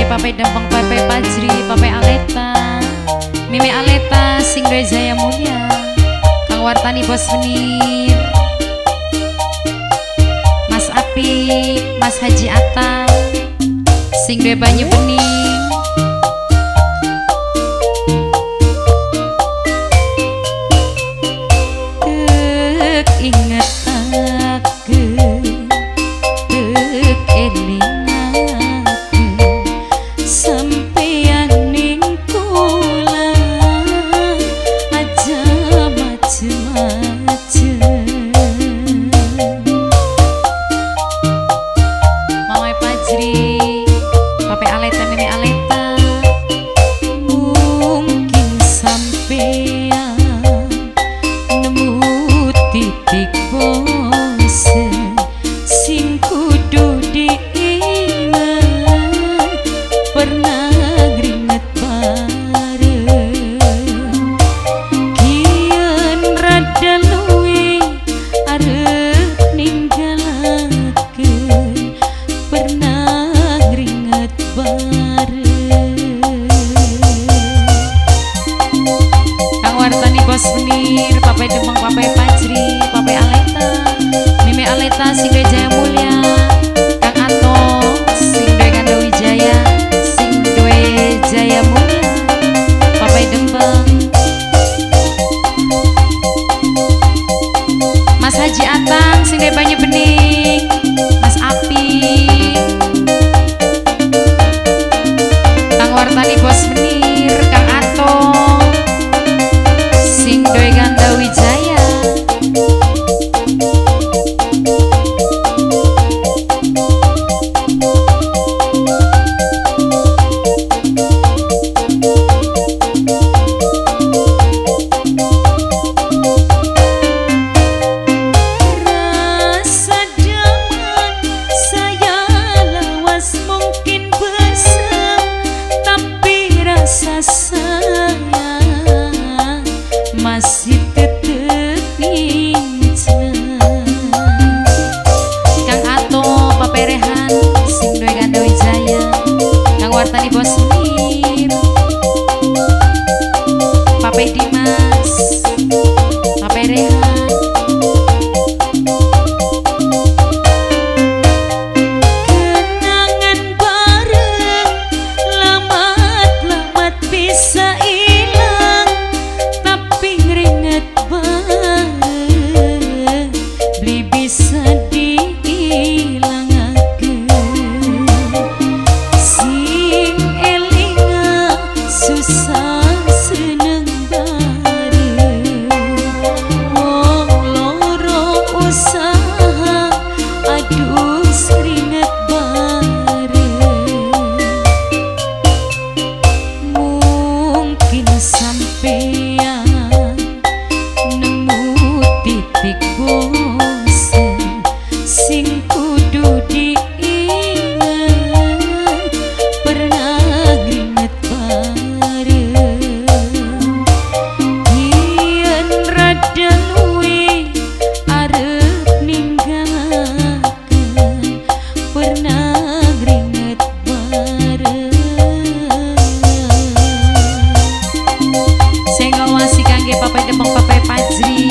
Papai Dempeng, Papai Pajri, Papai Aleta, Mimi Aleta, Sing Jaya Mulia, Kang Wartani Bos Menir, Mas Api, Mas Haji Atta, Sing Banyu Bening, inget aku, eling aku, sampeyan ning kula aja macem-macem. Mamai Pajri, Papai Aleta, Mimi Aleta, mungkin sampeyan nemu titik bosen sing kudu diinget, pernah ngeringet bareng kian rada luwe arep ninggalakeun, pernah ngeringet bareng. Kang Wartani Bos Menir, Papai Dempeng, Papai Pajri, Papai Aleta, Mimi Aleta, Sing Jaya Mulia, Kang Ato, Sing Ganda Wijaya, Sing Jaya Mulia, Papai Dempeng, Mas Haji Atang, Sing Banyu Bening, Mas Api, Kang Wartani Bos Menir, Kang Ato, Sing Ganda Wijaya, rasa daman saya lawas mungkin besar, tapi rasa sayang masih tetep ngincang. Kang Ato, Papai Rehan, Sing Ganda Wijaya, Kang Wartani Bos Menir, Papai Dimas, Papai Rehan, kenangan bareng lamat-lamat bisa ilang, tapi ngeringet bareng beli bisa diilangakeun. Sing elinga susah seneng bareng, wong loro usaha aduh seringet bareng. Mungkin sampeyan nemu titik bosen sing kudu diinget, pernah ngeringet bareng kian rada luwe arep ninggalakeun, pernah ngeringet bareng. Saya ngawasi kangge Papai Dempeng, Papai Pajri,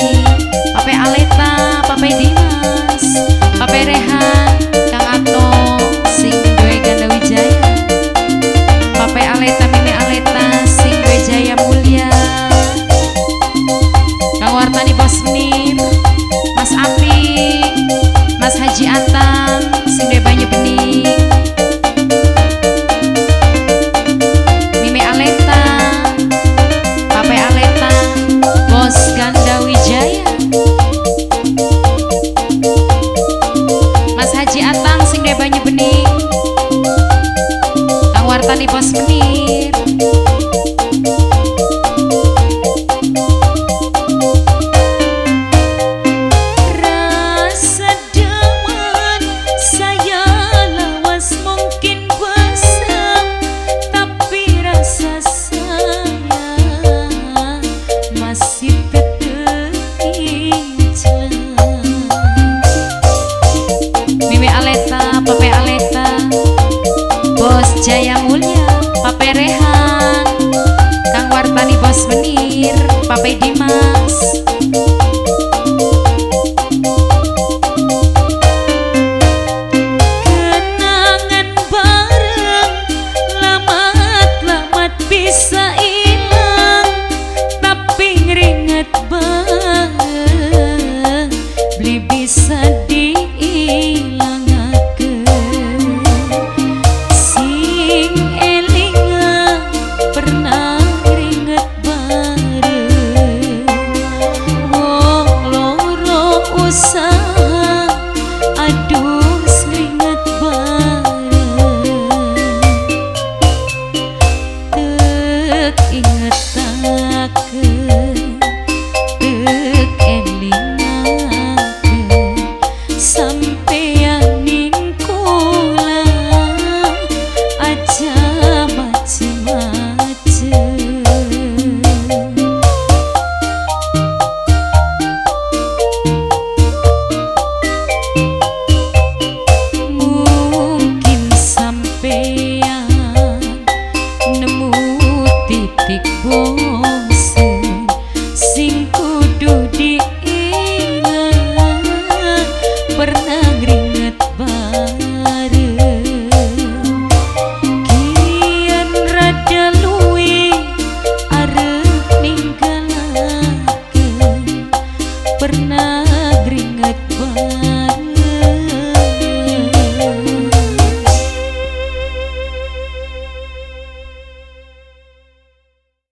Papai Aleta, Papai Dimas, Papai Rehan, Kang Ato, Sing Ganda Wijaya, Papai Aleta, Mimi Aleta, Sing Jaya Mulia, Kang Wartani Bos Menir, Mas Api, Mas Haji Atang, Sing Banyu Bening, Mimi Aleta, Papai Aleta, Bos Ganda Wijaya, Mas Haji Atang, Sing Banyu Bening, Kang Wartani Bos Menir, rasa daman saya lawas mungkin besar, tapi rasa sayang masih tetep ngincang. Mimi Aleta, Papai Aleta, Bos Jaya Mulia, Papai Dimas. Kenangan bareng lamat-lamat bisa hilang, tapi ngeringet banget beli bisa diingat.